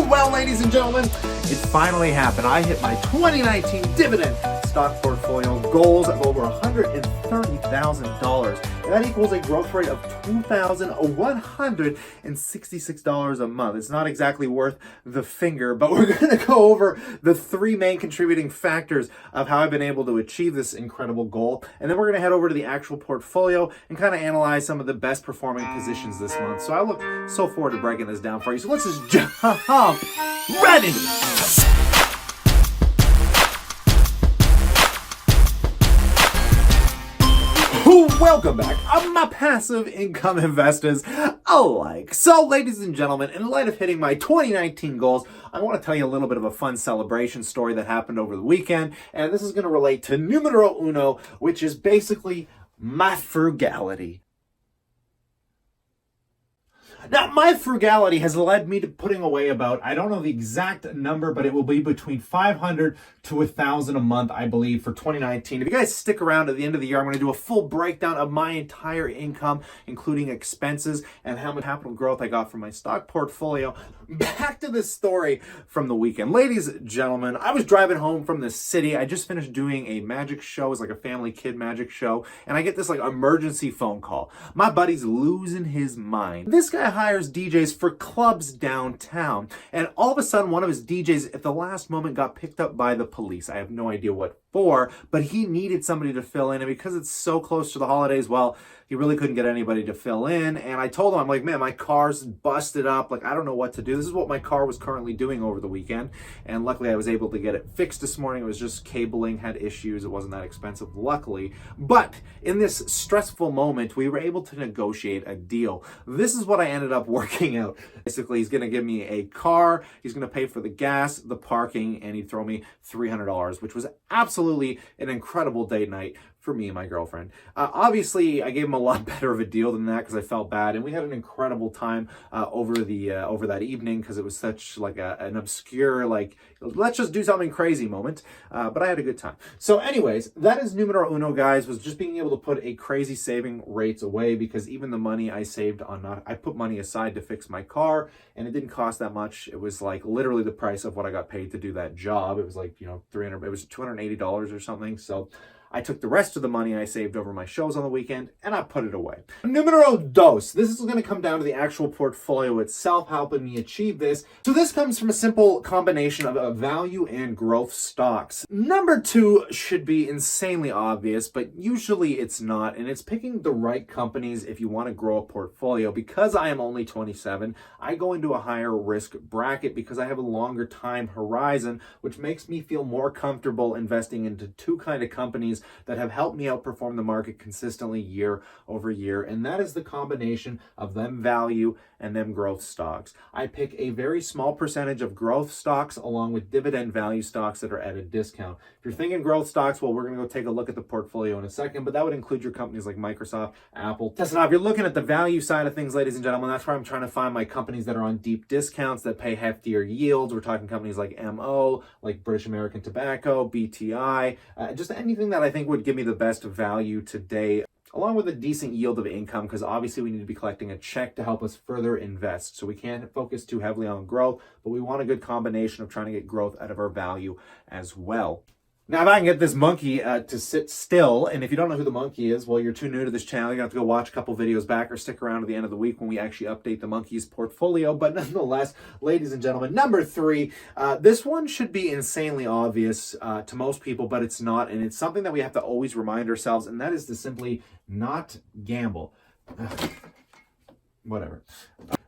Well, ladies and gentlemen, it finally happened. I hit my 2019 dividend stock portfolio goals of over $130,000. And that equals a growth rate of $2,166 a month. It's not exactly worth the finger, but we're going to go over the three main contributing factors of how I've been able to achieve this incredible goal. And then we're going to head over to the actual portfolio and kind of analyze some of the best performing positions this month. So I look so forward to breaking this down for you. So let's just jump right into it. Welcome back, my passive income investors alike. So, ladies and gentlemen, in light of hitting my 2019 goals, I want to tell you a little bit of a fun celebration story that happened over the weekend, and this is going to relate to numero uno, which is basically my frugality. Now, my frugality has led me to putting away about, I don't know the exact number, but it will be between $500 to $1,000 a month, I believe, for 2019. If you guys stick around at the end of the year, I'm going to do a full breakdown of my entire income, including expenses and how much capital growth I got from my stock portfolio. Back to this story from the weekend. Ladies and gentlemen, I was driving home from the city. I just finished doing a magic show. It was like a family kid magic show. And I get this like emergency phone call. My buddy's losing his mind. This guy hires DJs for clubs downtown. And all of a sudden, one of his DJs at the last moment got picked up by the police. I have no idea what for, but he needed somebody to fill in. And because it's so close to the holidays, well, he really couldn't get anybody to fill in. And I told him, I'm like, man, my car's busted up. Like, I don't know what to do. This is what my car was currently doing over the weekend. And luckily I was able to get it fixed this morning. It was just cabling, had issues. It wasn't that expensive, luckily. But in this stressful moment, we were able to negotiate a deal. This is what I ended up working out. Basically, he's going to give me a car. He's going to pay for the gas, the parking, and he'd throw me $300, which was absolutely an incredible date night for me and my girlfriend. Obviously, I gave him a lot better of a deal than that because I felt bad, and we had an incredible time over that evening because it was such like an obscure, like, let's just do something crazy moment. But I had a good time. So anyways, that is numero uno, guys, was just being able to put a crazy saving rates away, because even the money I saved on, I put money aside to fix my car, and it didn't cost that much. It was like literally the price of what I got paid to do that job. It was like, it was $280 or something. So I took the rest of the money I saved over my shows on the weekend and I put it away. Numero dos. This is going to come down to the actual portfolio itself, helping me achieve this. So this comes from a simple combination of value and growth stocks. Number two should be insanely obvious, but usually it's not. And it's picking the right companies if you want to grow a portfolio. Because I am only 27, I go into a higher risk bracket because I have a longer time horizon, which makes me feel more comfortable investing into two kind of companies that have helped me outperform the market consistently year over year, and that is the combination of them value and them growth stocks. I pick a very small percentage of growth stocks along with dividend value stocks that are at a discount. If you're thinking growth stocks, well, we're going to go take a look at the portfolio in a second, but that would include your companies like Microsoft, Apple, Tesla. If you're looking at the value side of things, ladies and gentlemen, that's where I'm trying to find my companies that are on deep discounts that pay heftier yields. We're talking companies like MO, like British American Tobacco, BTI, just anything that I think would give me the best value today, along with a decent yield of income, because obviously we need to be collecting a check to help us further invest. So we can't focus too heavily on growth, but we want a good combination of trying to get growth out of our value as well. Now, if I can get this monkey to sit still, and if you don't know who the monkey is, well, you're too new to this channel. You're going to have to go watch a couple videos back or stick around to the end of the week when we actually update the monkey's portfolio. But nonetheless, ladies and gentlemen, number three, this one should be insanely obvious to most people, but it's not. And it's something that we have to always remind ourselves, and that is to simply not gamble. Whatever.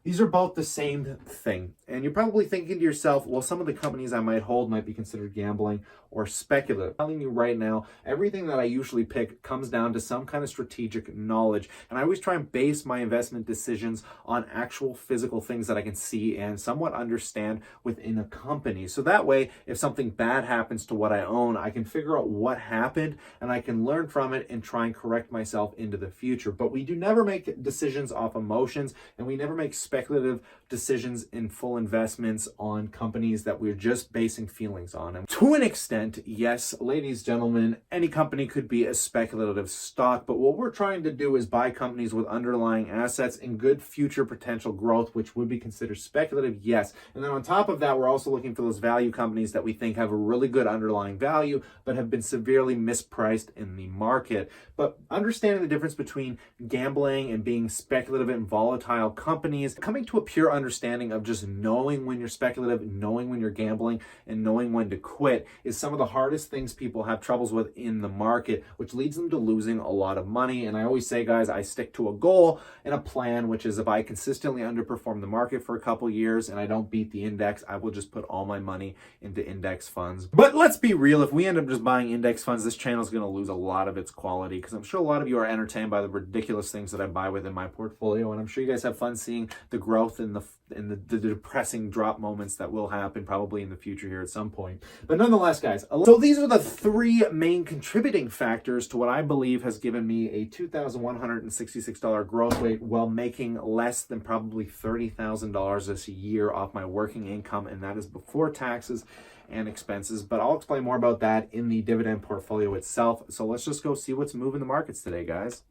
These are both the same thing. And you're probably thinking to yourself, well, some of the companies I might hold might be considered gambling or speculative. I'm telling you right now, everything that I usually pick comes down to some kind of strategic knowledge. And I always try and base my investment decisions on actual physical things that I can see and somewhat understand within a company. So that way, if something bad happens to what I own, I can figure out what happened and I can learn from it and try and correct myself into the future. But we do never make decisions off emotions, and we never make speculative decisions in full investments on companies that we're just basing feelings on. And to an extent, yes, ladies, gentlemen, any company could be a speculative stock, but what we're trying to do is buy companies with underlying assets and good future potential growth, which would be considered speculative, yes. And then on top of that, we're also looking for those value companies that we think have a really good underlying value, but have been severely mispriced in the market. But understanding the difference between gambling and being speculative and volatile companies, coming to a pure understanding of just knowing when you're speculative, knowing when you're gambling, and knowing when to quit is some of the hardest things people have troubles with in the market, which leads them to losing a lot of money. And I always say, guys, I stick to a goal and a plan, which is if I consistently underperform the market for a couple years and I don't beat the index, I will just put all my money into index funds. But let's be real, if we end up just buying index funds, this channel is going to lose a lot of its quality, because I'm sure a lot of you are entertained by the ridiculous things that I buy within my portfolio, and I'm sure you guys have fun seeing the growth and the depressing drop moments that will happen probably in the future here at some point. But nonetheless, guys, so these are the three main contributing factors to what I believe has given me a $2,166 growth rate while making less than probably $30,000 this year off my working income, and that is before taxes and expenses. But I'll explain more about that in the dividend portfolio itself. So let's just go see what's moving the markets today, guys.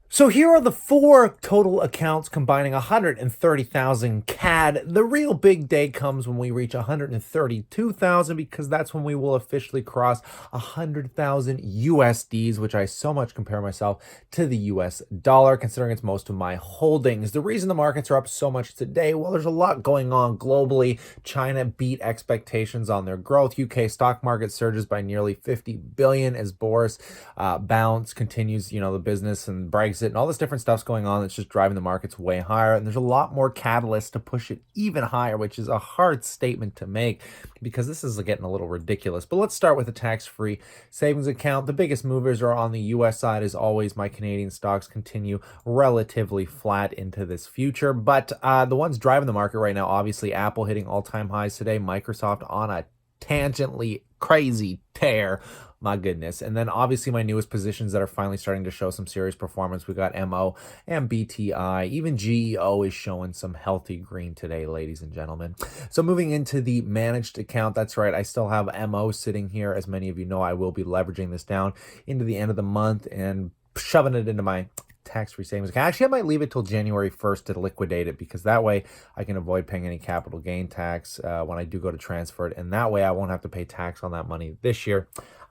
So here are the four total accounts combining 130,000 CAD. The real big day comes when we reach 132,000, because that's when we will officially cross 100,000 USDs, which I so much compare myself to the US dollar, considering it's most of my holdings. The reason the markets are up so much today, well, there's a lot going on globally. China beat expectations on their growth. UK stock market surges by nearly 50 billion as Boris bounce continues, the business and Brexit and all this different stuff's going on that's just driving the markets way higher. And there's a lot more catalysts to push it even higher, which is a hard statement to make because this is getting a little ridiculous. But let's start with the tax-free savings account. The biggest movers are on the US side. As always, my Canadian stocks continue relatively flat into this future. But the ones driving the market right now, obviously Apple hitting all-time highs today, Microsoft on a tangentially crazy tear. My goodness. And then obviously my newest positions that are finally starting to show some serious performance. We got MO and BTI. Even GEO is showing some healthy green today, ladies and gentlemen. So moving into the managed account, that's right, I still have MO sitting here. As many of you know, I will be leveraging this down into the end of the month and shoving it into my tax-free savings account. Actually, I might leave it till January 1st to liquidate it, because that way I can avoid paying any capital gain tax when I do go to transfer it. And that way I won't have to pay tax on that money this year.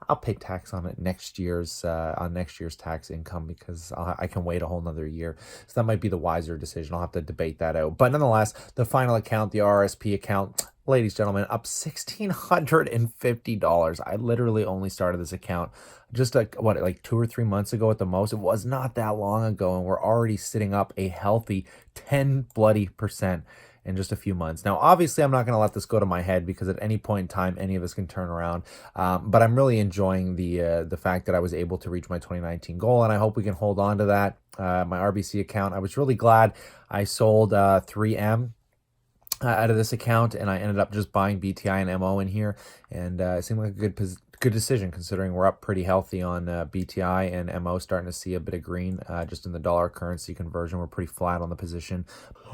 I'll pay tax on it next year's tax income, because I can wait a whole nother year. So that might be the wiser decision. I'll have to debate that out. But nonetheless, the final account, the RSP account, ladies and gentlemen, up $1,650. I literally only started this account just like 2 or 3 months ago at the most. It was not that long ago, and we're already sitting up a healthy 10% in just a few months. Now, obviously, I'm not going to let this go to my head, because at any point in time, any of this can turn around. But I'm really enjoying the fact that I was able to reach my 2019 goal, and I hope we can hold on to that. My RBC account, I was really glad I sold 3M out of this account, and I ended up just buying BTI and MO in here, and it seemed like a good decision, considering we're up pretty healthy on BTI and MO, starting to see a bit of green just in the dollar currency conversion. We're pretty flat on the position.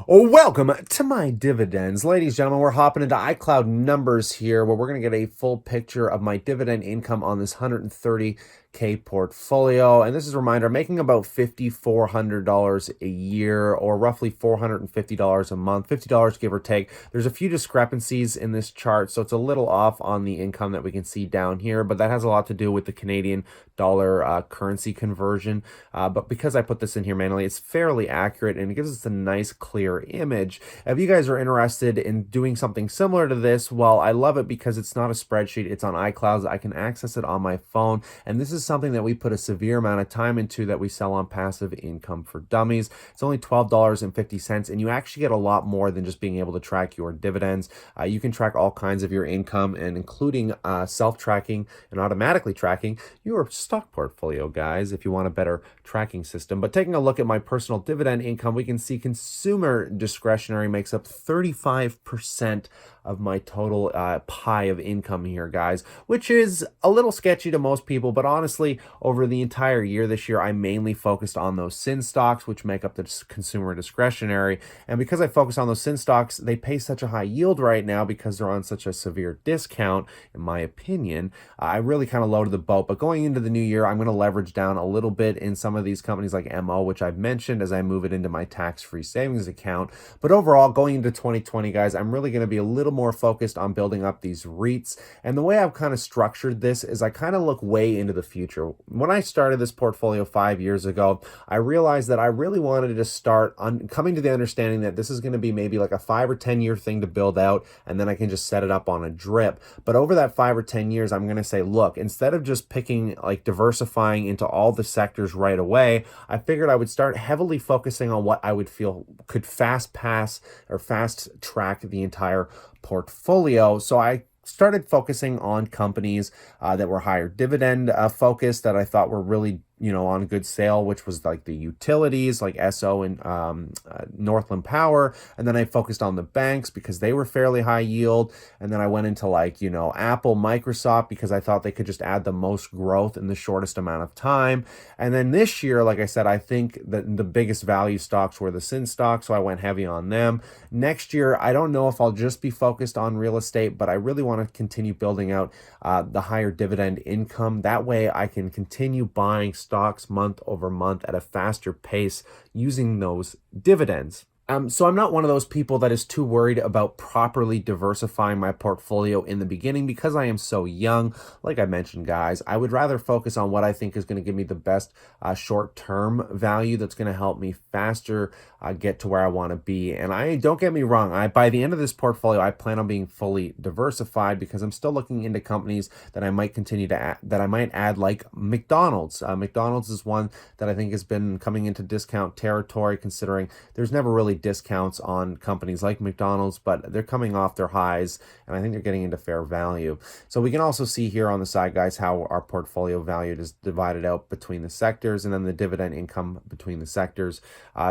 Welcome to my dividends. Ladies and gentlemen, we're hopping into iCloud numbers here, where we're going to get a full picture of my dividend income on this 130K portfolio. And this is a reminder, I'm making about $5,400 a year, or roughly $450 a month, $50 give or take. There's a few discrepancies in this chart, so it's a little off on the income that we can see down here, but that has a lot to do with the Canadian dollar currency conversion. But because I put this in here manually, it's fairly accurate, and it gives us a nice clear image. If you guys are interested in doing something similar to this, well, I love it because it's not a spreadsheet, it's on iCloud. I can access it on my phone, and this is something that we put a severe amount of time into, that we sell on Passive Income for Dummies. It's only $12.50, and you actually get a lot more than just being able to track your dividends. You can track all kinds of your income, and including self-tracking and automatically tracking your stock portfolio, guys, if you want a better tracking system. But taking a look at my personal dividend income, we can see consumer discretionary makes up 35% of my total pie of income here, guys, which is a little sketchy to most people. But honestly, over the entire year this year, I mainly focused on those sin stocks, which make up the consumer discretionary. And because I focus on those sin stocks, they pay such a high yield right now because they're on such a severe discount, in my opinion. I really kind of loaded the boat. But going into the new year, I'm going to leverage down a little bit in some of these companies like MO, which I've mentioned, as I move it into my tax-free savings account. But overall, going into 2020, guys, I'm really going to be a little more focused on building up these REITs. And the way I've kind of structured this is I kind of look way into the future. When I started this portfolio 5 years ago, I realized that I really wanted to start coming to the understanding that this is going to be maybe like a 5 or 10 year thing to build out, and then I can just set it up on a drip. But over that 5 or 10 years, I'm going to say, look, instead of just picking, like, diversifying into all the sectors right away, I figured I would start heavily focusing on what I would feel could fast pass or fast track the entire portfolio. So I started focusing on companies that were higher dividend focused, that I thought were really, on good sale, which was like the utilities, like SO and Northland Power. And then I focused on the banks because they were fairly high yield. And then I went into Apple, Microsoft, because I thought they could just add the most growth in the shortest amount of time. And then this year, like I said, I think that the biggest value stocks were the sin stocks, so I went heavy on them. Next year, I don't know if I'll just be focused on real estate, but I really want to continue building out the higher dividend income. That way I can continue buying stocks month over month at a faster pace using those dividends. So I'm not one of those people that is too worried about properly diversifying my portfolio in the beginning because I am so young. Like I mentioned, guys, I would rather focus on what I think is going to give me the best short-term value that's going to help me faster get to where I want to be. And don't get me wrong, by the end of this portfolio, I plan on being fully diversified because I'm still looking into companies that I might continue to add, that I might add, like McDonald's. McDonald's is one that I think has been coming into discount territory, considering there's never really discounts on companies like McDonald's, but they're coming off their highs, and I think they're getting into fair value. So we can also see here on the side, guys, how our portfolio value is divided out between the sectors, and then the dividend income between the sectors.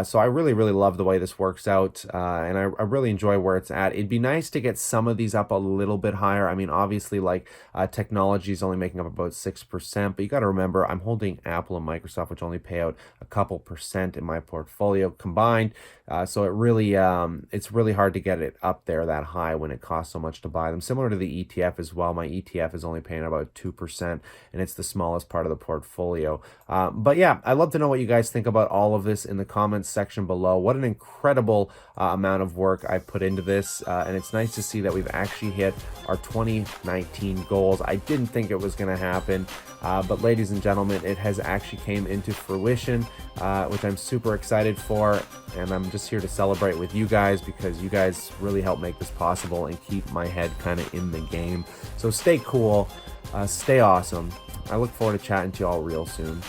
So I really love the way this works out, and I really enjoy where it's at. It'd be nice to get some of these up a little bit higher. I mean, obviously, technology is only making up about 6%, but you got to remember, I'm holding Apple and Microsoft, which only pay out a couple percent in my portfolio combined. So it's really hard to get it up there that high when it costs so much to buy them. Similar to the ETF as well. My ETF is only paying about 2%, and it's the smallest part of the portfolio. But yeah, I'd love to know what you guys think about all of this in the comments section below. What an incredible amount of work I put into this, and it's nice to see that we've actually hit our 2019 goals. I didn't think it was going to happen, but ladies and gentlemen, it has actually came into fruition, which I'm super excited for, and I'm just here to celebrate with you guys because you guys really help make this possible and keep my head kind of in the game. So stay cool, stay awesome. I look forward to chatting to you all real soon.